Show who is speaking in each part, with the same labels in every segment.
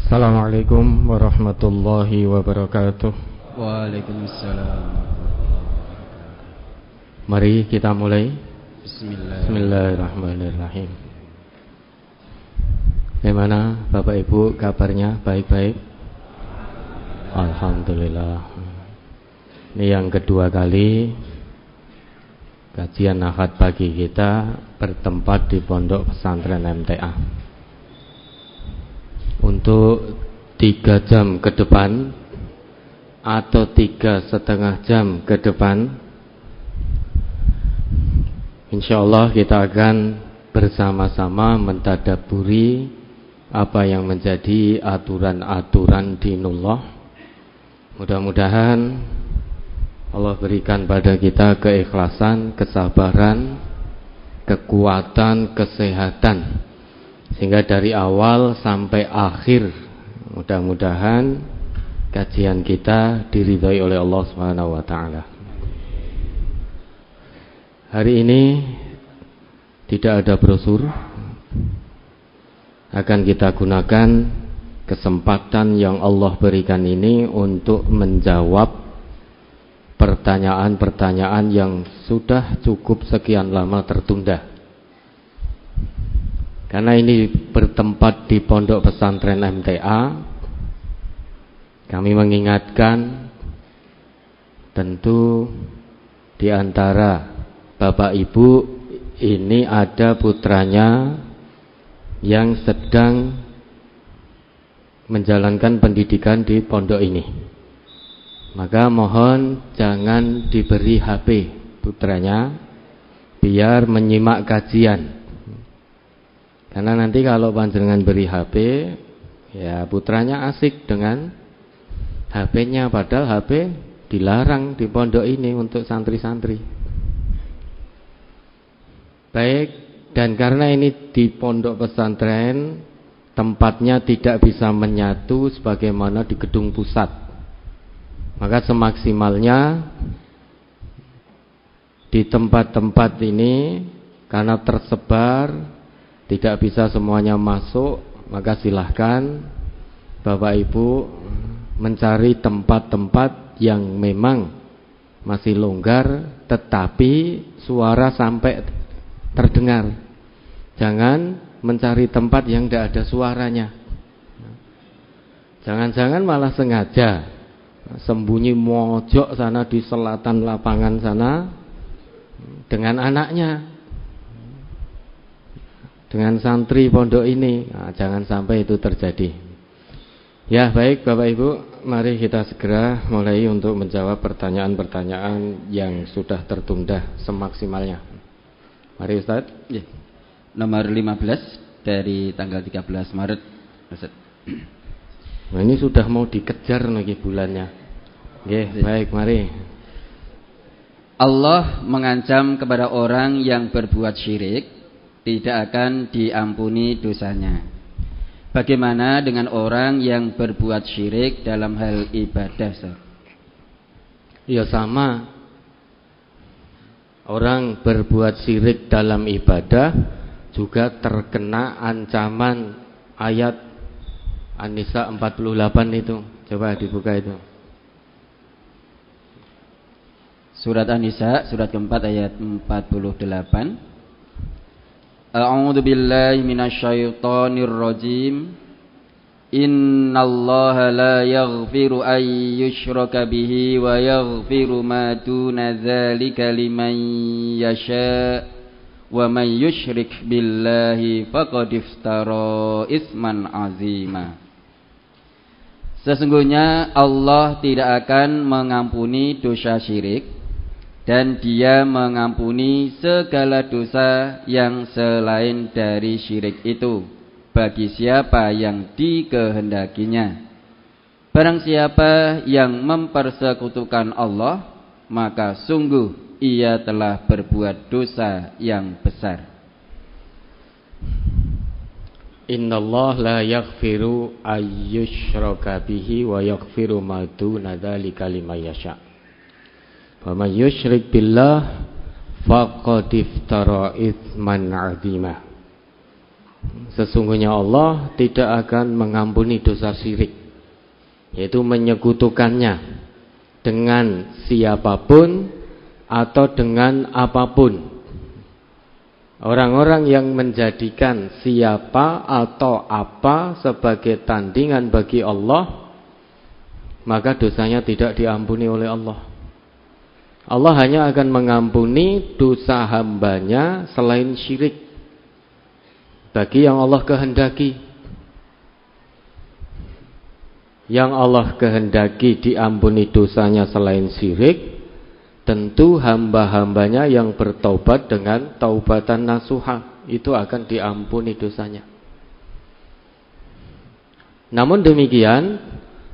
Speaker 1: Assalamualaikum warahmatullahi wabarakatuh.
Speaker 2: Waalaikumsalam.
Speaker 1: Mari kita mulai.
Speaker 2: Bismillahirrahmanirrahim.
Speaker 1: Bagaimana Bapak Ibu kabarnya? Baik-baik? Alhamdulillah. Ini yang kedua kali kajian Ahad pagi kita bertempat di Pondok Pesantren MTA. Untuk 3 jam ke depan atau 3,5 jam ke depan, insyaallah kita akan bersama-sama mentadabburi apa yang menjadi aturan-aturan dinullah. Mudah-mudahan Allah berikan pada kita keikhlasan, kesabaran, kekuatan, kesehatan, sehingga dari awal sampai akhir mudah-mudahan kajian kita diridhai oleh Allah Subhanahu wa taala. Hari ini tidak ada brosur. Akan kita gunakan kesempatan yang Allah berikan ini untuk menjawab pertanyaan-pertanyaan yang sudah cukup sekian lama tertunda. Karena ini bertempat di Pondok Pesantren MTA, kami mengingatkan tentu di antara Bapak Ibu ini ada putranya yang sedang menjalankan pendidikan di pondok ini. Maka mohon jangan diberi HP putranya biar menyimak kajian. Karena nanti kalau panjenengan beri HP, ya putranya asik dengan HP-nya, padahal HP dilarang di pondok ini untuk santri-santri. Baik, dan karena ini di pondok pesantren, tempatnya tidak bisa menyatu sebagaimana di gedung pusat. Maka semaksimalnya di tempat-tempat ini karena tersebar, tidak bisa semuanya masuk, maka silahkan Bapak Ibu mencari tempat-tempat yang memang masih longgar tetapi suara sampai terdengar. Jangan mencari tempat yang tidak ada suaranya. Jangan-jangan malah sengaja sembunyi mojok sana di selatan lapangan sana dengan anaknya, dengan santri pondok ini. Nah, jangan sampai itu terjadi. Ya baik Bapak Ibu, mari kita segera mulai untuk menjawab pertanyaan-pertanyaan yang sudah tertunda semaksimalnya. Mari Ustaz.
Speaker 2: Ya. Nomor 15 dari tanggal 13 Maret Ustaz.
Speaker 1: Nah, ini sudah mau dikejar lagi bulannya. Oke, baik mari.
Speaker 2: Allah mengancam kepada orang yang berbuat syirik tidak akan diampuni dosanya. Bagaimana dengan orang yang berbuat syirik dalam hal ibadah?
Speaker 1: Ya sama. Orang berbuat syirik dalam ibadah juga terkena ancaman ayat An-Nisa 48 itu. Coba dibuka itu.
Speaker 2: Surat An-Nisa surat keempat ayat 48. A'udzu billahi minasyaitonir rajim. Innallaha la yaghfiru an yushraka bihi wa yaghfiru ma duna dzalika liman yasha wa man yusyrik billahi faqad iftara isman azima. Sesungguhnya Allah tidak akan mengampuni dosa syirik, dan Dia mengampuni segala dosa yang selain dari syirik itu bagi siapa yang dikehendakinya. Barang siapa yang mempersekutukan Allah, maka sungguh ia telah berbuat dosa yang besar.
Speaker 1: Innallaha la yaghfiru ayyushraka bihi wa yaghfiru ma duna dzalika liman yasha. Wa may yusyrik billah faqad iftara itsman 'azima. Sesungguhnya Allah tidak akan mengampuni dosa syirik, yaitu menyekutukannya dengan siapapun atau dengan apapun. Orang-orang yang menjadikan siapa atau apa sebagai tandingan bagi Allah, maka dosanya tidak diampuni oleh Allah. Allah hanya akan mengampuni dosa hambanya selain syirik, bagi yang Allah kehendaki. Yang Allah kehendaki diampuni dosanya selain syirik, tentu hamba-hambanya yang bertaubat dengan taubatan nasuha, itu akan diampuni dosanya. Namun demikian,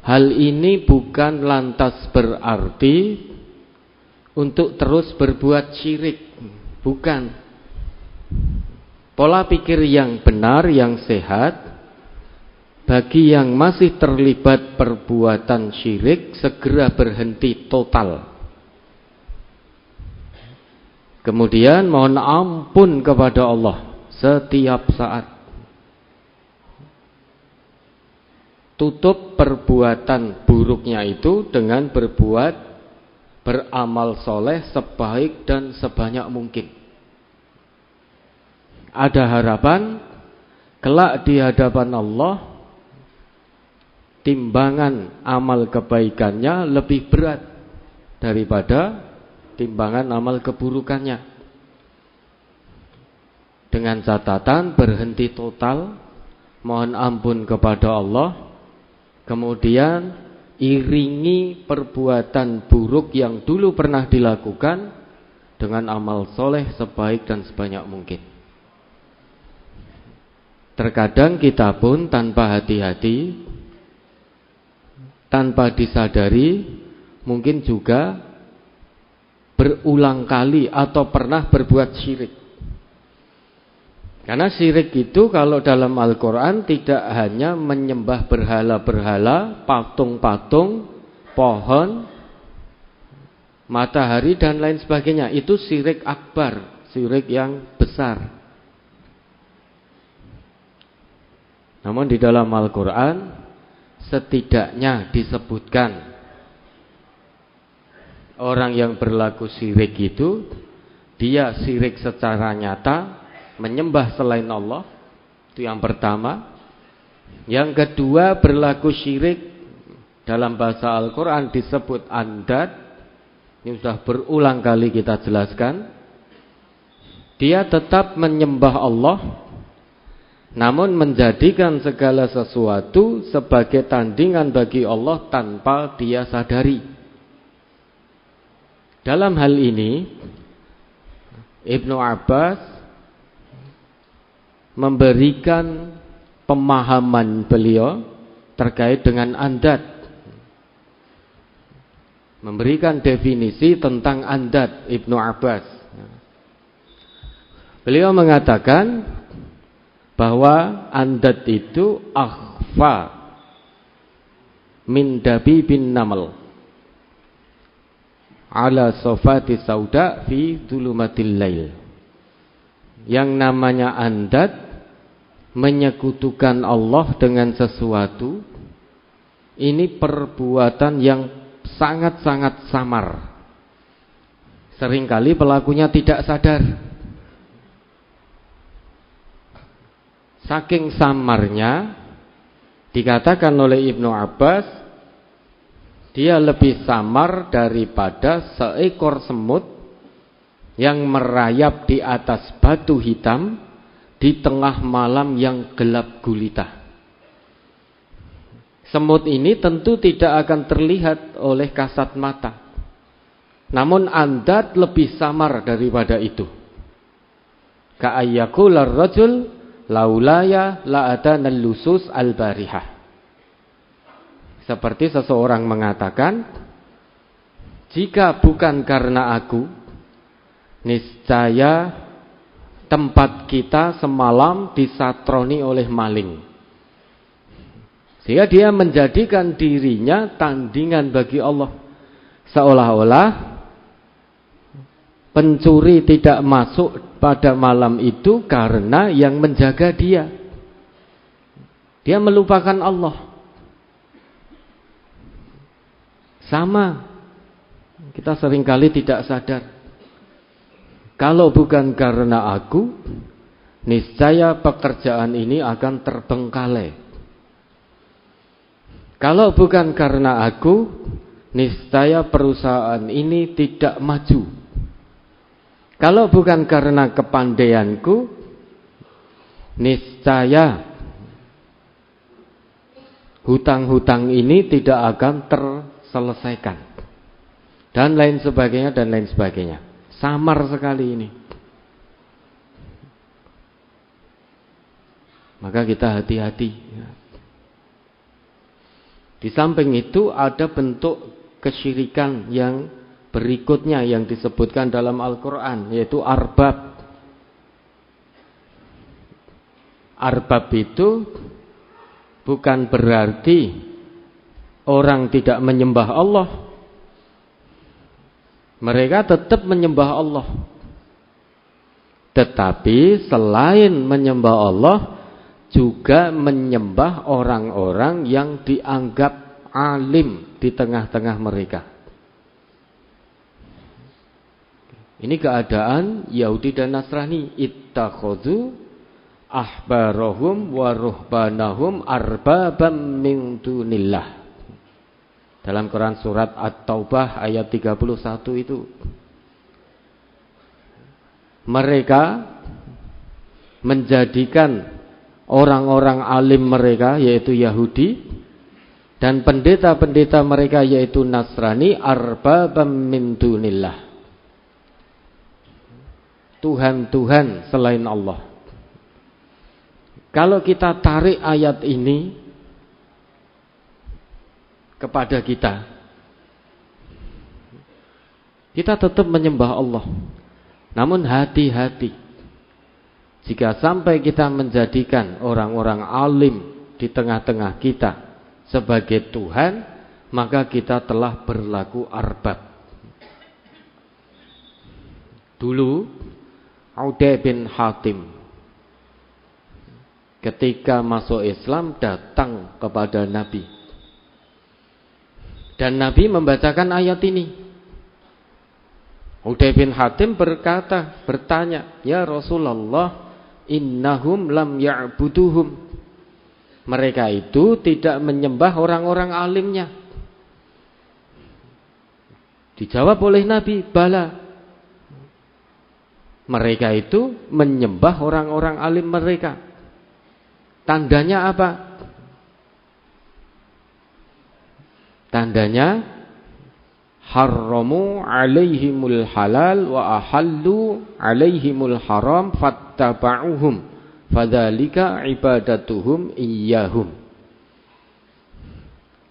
Speaker 1: hal ini bukan lantas berarti untuk terus berbuat syirik. Bukan. Pola pikir yang benar, yang sehat, bagi yang masih terlibat perbuatan syirik, segera berhenti total. Kemudian mohon ampun kepada Allah setiap saat. Tutup perbuatan buruknya itu dengan beramal soleh sebaik dan sebanyak mungkin. Ada harapan kelak di hadapan Allah timbangan amal kebaikannya lebih berat daripada timbangan amal keburukannya. Dengan catatan berhenti total, mohon ampun kepada Allah, kemudian iringi perbuatan buruk yang dulu pernah dilakukan dengan amal soleh sebaik dan sebanyak mungkin. Terkadang kita pun tanpa hati-hati, tanpa disadari, mungkin juga berulang kali atau pernah berbuat syirik. Karena syirik itu kalau dalam Al-Quran tidak hanya menyembah berhala-berhala, patung-patung, pohon, matahari dan lain sebagainya. Itu syirik akbar, syirik yang besar. Namun di dalam Al-Quran setidaknya disebutkan orang yang berlaku syirik itu, dia syirik secara nyata, menyembah selain Allah. Itu yang pertama. Yang kedua, berlaku syirik dalam bahasa Al-Quran disebut andad. Ini sudah berulang kali kita jelaskan. Dia tetap menyembah Allah, namun menjadikan segala sesuatu sebagai tandingan bagi Allah tanpa dia sadari. Dalam hal ini Ibnu Abbas memberikan pemahaman beliau terkait dengan andad, memberikan definisi tentang andad. Ibnu Abbas, beliau mengatakan bahwa andad itu akhfa min dabibin namal ala sofati sauda fi dhulumatil lail. Yang namanya andad menyekutukan Allah dengan sesuatu, ini perbuatan yang sangat-sangat samar. Seringkali pelakunya tidak sadar. Saking samarnya, dikatakan oleh Ibnu Abbas, dia lebih samar daripada seekor semut yang merayap di atas batu hitam di tengah malam yang gelap gulita. Semut ini tentu tidak akan terlihat oleh kasat mata, namun andad lebih samar daripada itu. Ka'ayyakular rajul laulaya la'adanal lusus al-barihah. Seperti seseorang mengatakan, jika bukan karena aku, niscaya tempat kita semalam disatroni oleh maling. Sehingga dia menjadikan dirinya tandingan bagi Allah. Seolah-olah Pencuri tidak masuk pada malam itu karena yang menjaga dia. Dia melupakan Allah. Sama, kita seringkali tidak sadar. Kalau bukan karena aku, niscaya pekerjaan ini akan terbengkalai. Kalau bukan karena aku, niscaya perusahaan ini tidak maju. Kalau bukan karena kepandaianku, niscaya hutang-hutang ini tidak akan terselesaikan. Dan lain sebagainya, dan lain sebagainya. Samar sekali ini. Maka kita hati-hati. Di samping itu ada bentuk kesyirikan yang berikutnya yang disebutkan dalam Al-Quran, yaitu arbab. Arbab itu bukan berarti orang tidak menyembah Allah. Mereka tetap menyembah Allah. Tetapi selain menyembah Allah, juga menyembah orang-orang yang dianggap alim di tengah-tengah mereka. Ini keadaan Yahudi dan Nasrani. Ittakhadhu ahbarahum wa ruhbanahum arbabam min dunillah. Dalam Quran surat At-Taubah ayat 31 itu. Mereka menjadikan orang-orang alim mereka, yaitu Yahudi, dan pendeta-pendeta mereka, yaitu Nasrani, arbabam min dunillah, Tuhan-Tuhan selain Allah. Kalau kita tarik ayat ini kepada kita tetap menyembah Allah. Namun hati-hati, jika sampai kita menjadikan orang-orang alim di tengah-tengah kita sebagai Tuhan, maka kita telah berlaku arbab. Dulu Uday bin Hatim ketika masuk Islam datang kepada Nabi, dan Nabi membacakan ayat ini. Uday bin Hatim bertanya, "Ya Rasulullah, innahum lam ya'buduhum." Mereka itu tidak menyembah orang-orang alimnya. Dijawab oleh Nabi, "Bala." Mereka itu menyembah orang-orang alim mereka. Tandanya apa? Tandanya harramu alaihimul halal wa ahallu alaihimul haram fattaba'uhum fadzalika ibadatuhum iyyahum.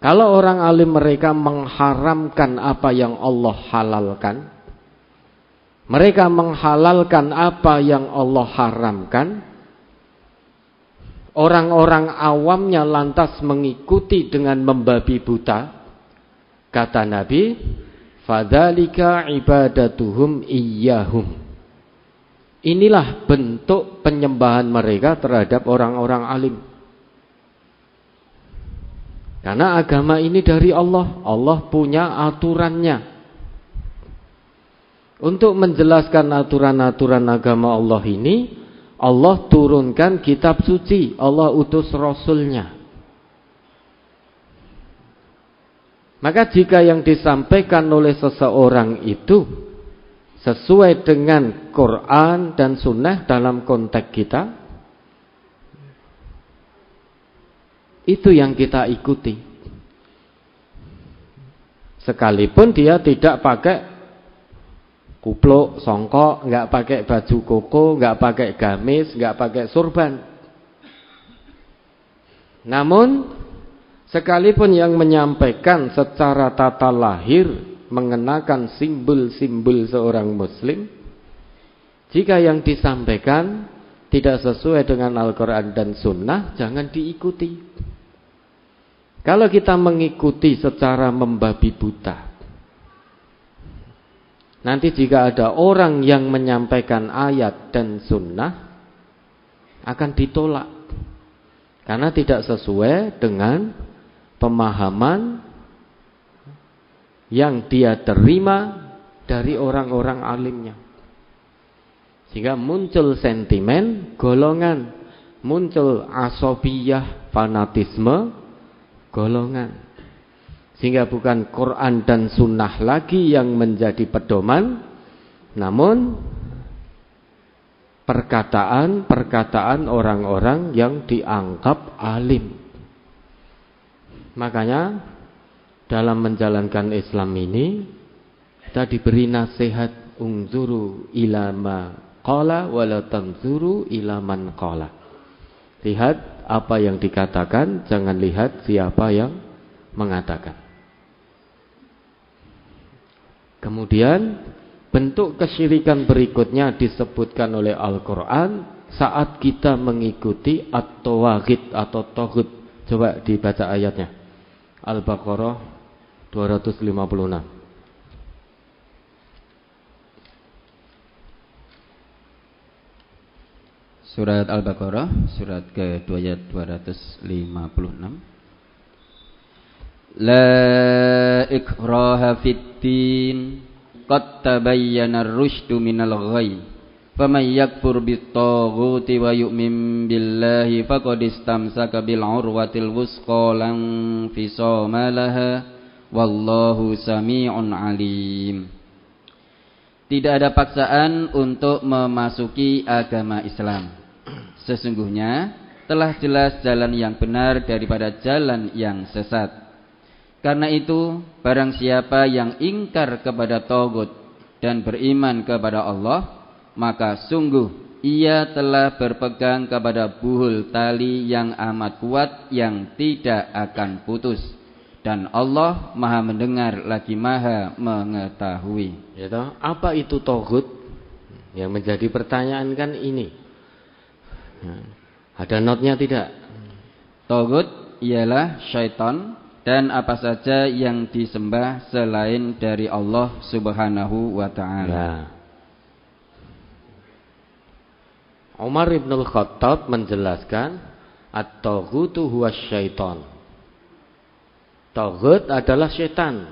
Speaker 1: Kalau orang alim mereka mengharamkan apa yang Allah halalkan, mereka menghalalkan apa yang Allah haramkan, orang-orang awamnya lantas mengikuti dengan membabi buta. Kata Nabi, fadzalika ibadatuhum iyyahum. Inilah bentuk penyembahan mereka terhadap orang-orang alim. Karena agama ini dari Allah. Allah punya aturannya. Untuk menjelaskan aturan-aturan agama Allah ini, Allah turunkan kitab suci. Allah utus Rasulnya. Maka jika yang disampaikan oleh seseorang itu sesuai dengan Quran dan Sunnah dalam konteks kita, itu yang kita ikuti. Sekalipun dia tidak pakai kupluk, songkok, nggak pakai baju koko, nggak pakai gamis, nggak pakai surban. Namun sekalipun yang menyampaikan secara tata lahir mengenakan simbol-simbol seorang muslim, jika yang disampaikan tidak sesuai dengan Al-Quran dan Sunnah, jangan diikuti. Kalau kita mengikuti secara membabi buta, Nanti jika ada orang yang menyampaikan ayat dan sunnah, akan ditolak karena tidak sesuai dengan pemahaman yang dia terima dari orang-orang alimnya. Sehingga muncul sentimen golongan, muncul asabiyah, fanatisme golongan. Sehingga bukan Quran dan sunnah lagi yang menjadi pedoman, namun perkataan orang-orang yang dianggap alim. Makanya dalam menjalankan Islam ini kita diberi nasihat, unzuru ila ma qala wa la tanzuru ila man qala. Lihat apa yang dikatakan, jangan lihat siapa yang mengatakan. Kemudian bentuk kesyirikan berikutnya disebutkan oleh Al-Quran saat kita mengikuti at-tawaghit atau toghut. Coba dibaca ayatnya. Al-Baqarah 256.
Speaker 2: Surat Al-Baqarah, surat ke-2 ayat 256. La ikraha fid-din qad tabayyana ar-rusydu minal ghayy faman yakfur bit-taghuti wa yu'min billahi faqad istamsaka bil 'urwatil wusqa lan fisama laha wallahu sami'un 'alim. Tidak ada paksaan untuk memasuki agama Islam. Sesungguhnya telah jelas jalan yang benar daripada jalan yang sesat. Karena itu, barang siapa yang ingkar kepada taghut dan beriman kepada Allah, maka sungguh ia telah berpegang kepada buhul tali yang amat kuat yang tidak akan putus. Dan Allah Maha mendengar lagi Maha mengetahui.
Speaker 1: Ya toh, apa itu taghut? Yang menjadi pertanyaan kan ini. Ada notnya tidak?
Speaker 2: Taghut ialah syaitan dan apa saja yang disembah selain dari Allah Subhanahu wa ta'ala.
Speaker 1: Ya. Umar ibn al-Khattab menjelaskan at-taghutu huwa syaitan. Taghut adalah syaitan.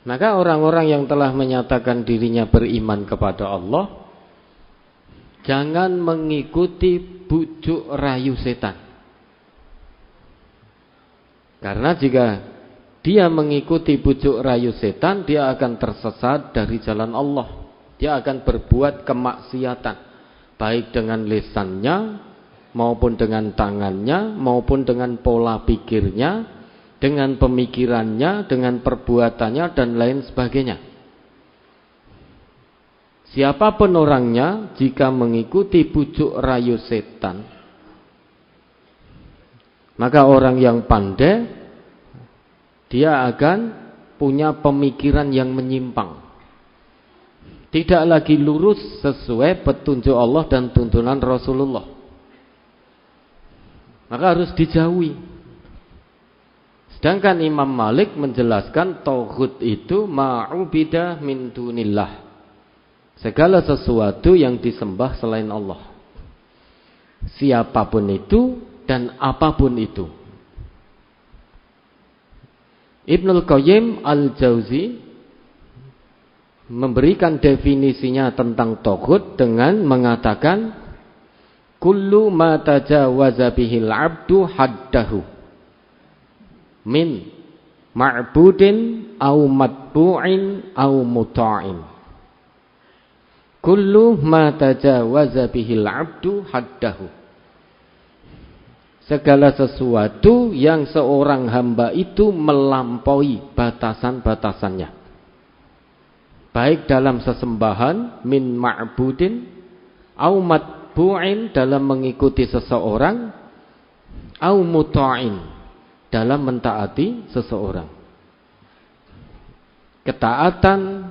Speaker 1: Maka orang-orang yang telah menyatakan dirinya beriman kepada Allah, jangan mengikuti bujuk rayu setan. Karena jika dia mengikuti bujuk rayu setan, dia akan tersesat dari jalan Allah. Dia akan berbuat kemaksiatan, baik dengan lisannya, maupun dengan tangannya, maupun dengan pola pikirnya, dengan pemikirannya, dengan perbuatannya, dan lain sebagainya. Siapapun orangnya, jika mengikuti bujuk rayu setan, maka orang yang pandai, dia akan punya pemikiran yang menyimpang. Tidak lagi lurus sesuai petunjuk Allah dan tuntunan Rasulullah. Maka harus dijauhi. Sedangkan Imam Malik menjelaskan taghut itu ma'ubida min dunillah. Segala sesuatu yang disembah selain Allah. Siapapun itu dan apapun itu. Ibnul Qayyim al-Jauzi memberikan definisinya tentang taghut dengan mengatakan kullu ma tajawaza bihil abdu haddahu min ma'budin au matbu'in au muta'in. Kullu ma tajawaza bihil abdu haddahu. Segala sesuatu yang seorang hamba itu melampaui batasan-batasannya. Baik dalam sesembahan min ma'budin au matbu'in dalam mengikuti seseorang au muta'in dalam mentaati seseorang. Ketaatan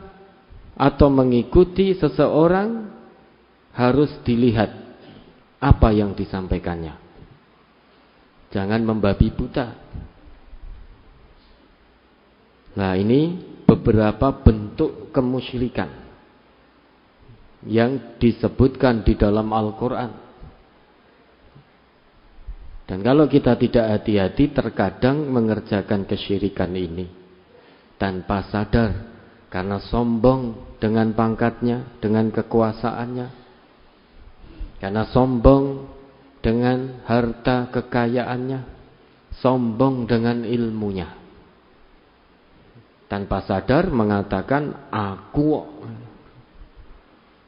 Speaker 1: atau mengikuti seseorang harus dilihat apa yang disampaikannya. Jangan membabi buta. Nah, ini beberapa bentuk kemusyrikan yang disebutkan di dalam Al-Quran. Dan kalau kita tidak hati-hati, terkadang mengerjakan kesyirikan ini tanpa sadar, karena sombong dengan pangkatnya, dengan kekuasaannya, karena sombong dengan harta kekayaannya, sombong dengan ilmunya, tanpa sadar mengatakan aku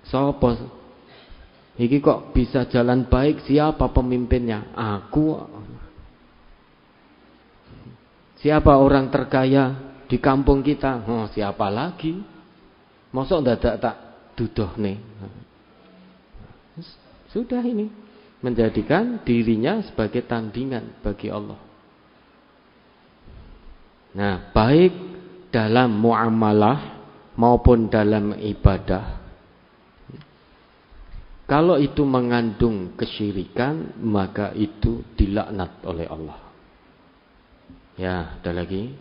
Speaker 1: sopo iki kok bisa jalan baik, siapa pemimpinnya? Aku. Siapa orang terkaya di kampung kita? Oh, siapa lagi? Mosok ndadak tak dudohne. Sudah ini menjadikan dirinya sebagai tandingan bagi Allah. Nah, baik dalam muamalah maupun dalam ibadah, kalau itu mengandung kesyirikan, maka itu dilaknat oleh Allah. Ya, ada lagi.